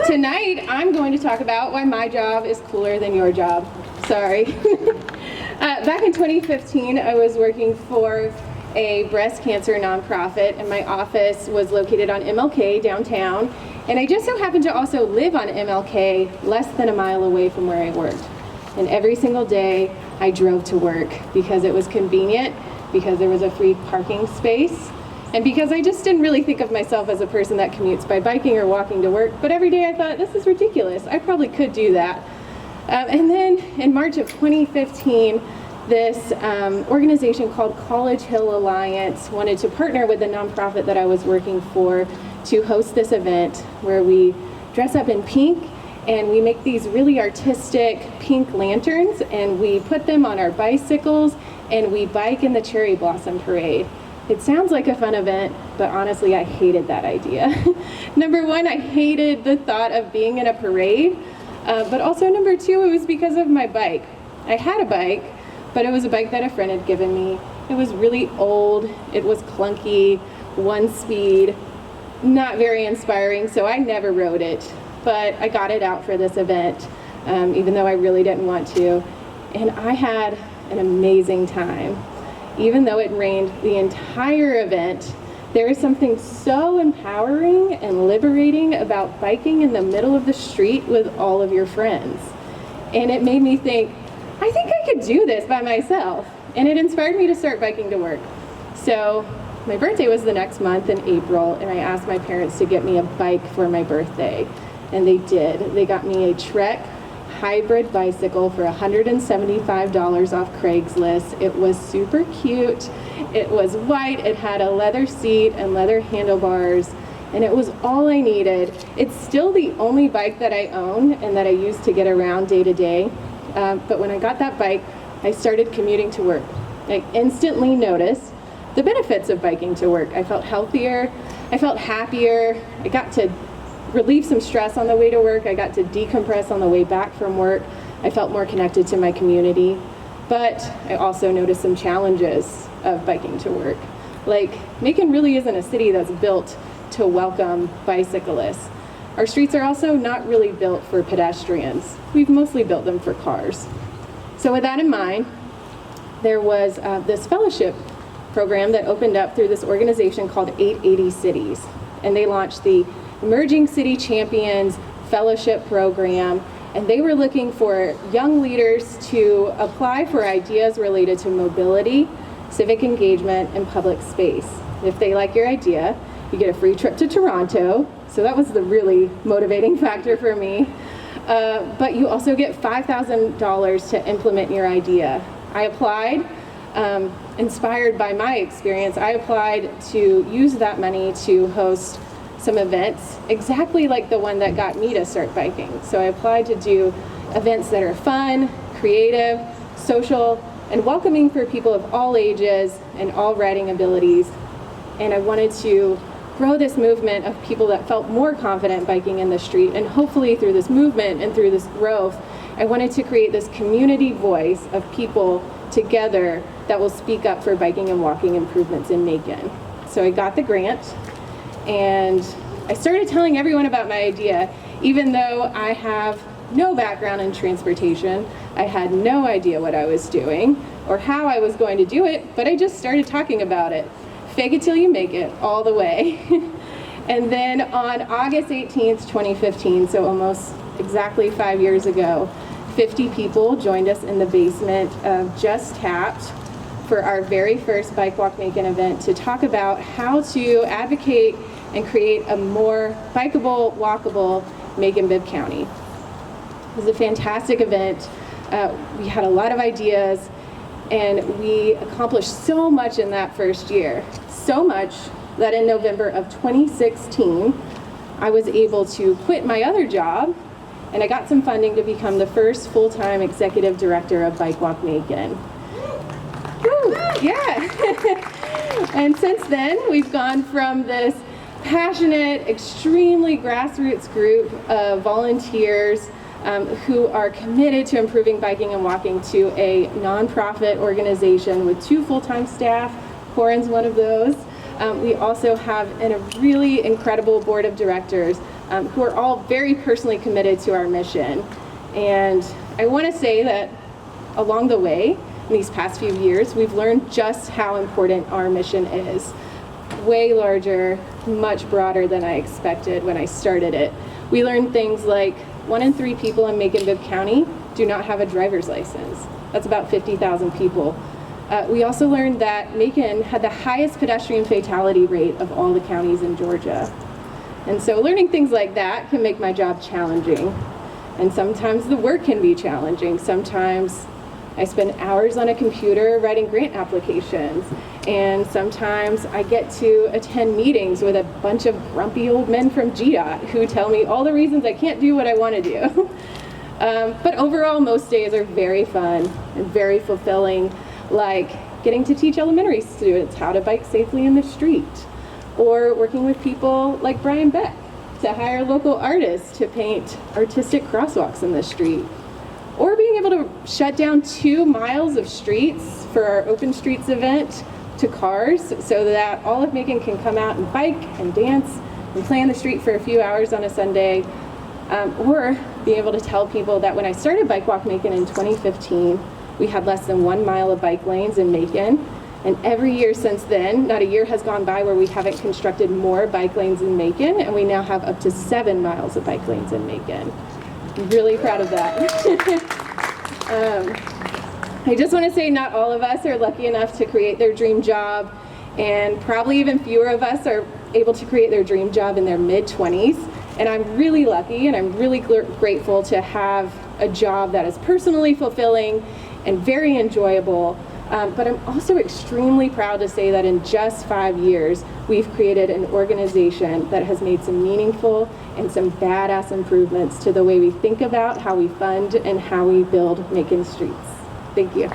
Tonight, I'm going to talk about why my job is cooler than your job. Sorry. Back in 2015, I was working for a breast cancer nonprofit, and my office was located on MLK downtown. And I just so happened to also live on MLK, less than a mile away from where I worked. And every single day, I drove to work because it was convenient, because there was a free parking space, and because I just didn't really think of myself as a person that commutes by biking or walking to work. But every day I thought, this is ridiculous. I probably could do that. And then in March of 2015, this organization called College Hill Alliance wanted to partner with the nonprofit that I was working for to host this event where we dress up in pink and we make these really artistic pink lanterns and we put them on our bicycles and we bike in the cherry blossom parade. It sounds like a fun event, but honestly, I hated that idea. Number one, I hated the thought of being in a parade, but also number two, it was because of my bike. I had a bike, but it was a bike that a friend had given me. It was really old, it was clunky, one speed, not very inspiring, so I never rode it. But I got it out for this event, even though I really didn't want to. And I had an amazing time. Even though it rained the entire event, there is something so empowering and liberating about biking in the middle of the street with all of your friends. And it made me think, I think I could do this by myself. And it inspired me to start biking to work. So my birthday was the next month in April, and I asked my parents to get me a bike for my birthday. And they did. They got me a Trek hybrid bicycle for $175 off Craigslist. It was super cute. It was white, it had a leather seat and leather handlebars, and it was all I needed. It's still the only bike that I own and that I use to get around day to day. But when I got that bike, I started commuting to work. I instantly noticed the benefits of biking to work. I felt healthier, I felt happier, I got to relieve some stress on the way to work. I got to decompress on the way back from work. I felt more connected to my community. But I also noticed some challenges of biking to work. Like, Macon really isn't a city that's built to welcome bicyclists. Our streets are also not really built for pedestrians. We've mostly built them for cars. So with that in mind, there was this fellowship program that opened up through this organization called 880 Cities. And they launched the Emerging City Champions Fellowship Program, and they were looking for young leaders to apply for ideas related to mobility, civic engagement, and public space. If they like your idea, you get a free trip to Toronto, so that was the really motivating factor for me. But you also get $5,000 to implement your idea. I applied, inspired by my experience, I applied to use that money to host some events exactly like the one that got me to start biking. So I applied to do events that are fun, creative, social, and welcoming for people of all ages and all riding abilities. And I wanted to grow this movement of people that felt more confident biking in the street. And hopefully through this movement and through this growth, I wanted to create this community voice of people together that will speak up for biking and walking improvements in Macon. So I got the grant, and I started telling everyone about my idea, even though I have no background in transportation. I had no idea what I was doing or how I was going to do it, but I just started talking about it. Fake it till you make it, all the way. And then on August 18th, 2015, so almost exactly 5 years ago, 50 people joined us in the basement of Just Tapped for our very first Bike Walk Macon event to talk about how to advocate and create a more bikeable, walkable Macon-Bibb County. It was a fantastic event. We had a lot of ideas, and we accomplished so much in that first year. So much that in November of 2016, I was able to quit my other job, and I got some funding to become the first full-time executive director of Bike Walk Macon. Woo, yeah. And since then, we've gone from this passionate, extremely grassroots group of volunteers who are committed to improving biking and walking to a nonprofit organization with 2 full-time staff. Corin's one of those. We also have a really incredible board of directors who are all very personally committed to our mission. And I want to say that along the way, in these past few years, we've learned just how important our mission is. Way larger, much broader than I expected when I started it. We learned things like 1 in 3 people in Macon-Bibb County do not have a driver's license. That's about 50,000 people. We also learned that Macon had the highest pedestrian fatality rate of all the counties in Georgia. And so learning things like that can make my job challenging. And sometimes the work can be challenging. Sometimes I spend hours on a computer writing grant applications. And sometimes I get to attend meetings with a bunch of grumpy old men from GDOT who tell me all the reasons I can't do what I want to do. But overall, most days are very fun and very fulfilling, like getting to teach elementary students how to bike safely in the street, or working with people like Brian Beck to hire local artists to paint artistic crosswalks in the street, or being able to shut down 2 miles of streets for our Open Streets event to cars so that all of Macon can come out and bike and dance and play in the street for a few hours on a Sunday, or being able to tell people that when I started Bike Walk Macon in 2015, we had less than 1 mile of bike lanes in Macon, and every year since then, not a year has gone by where we haven't constructed more bike lanes in Macon, and we now have up to 7 miles of bike lanes in Macon. I'm really proud of that. I just want to say not all of us are lucky enough to create their dream job, and probably even fewer of us are able to create their dream job in their mid-20s. And I'm really lucky and I'm really grateful to have a job that is personally fulfilling and very enjoyable. But I'm also extremely proud to say that in just 5 years, we've created an organization that has made some meaningful and some badass improvements to the way we think about how we fund and how we build Macon streets. Thank you.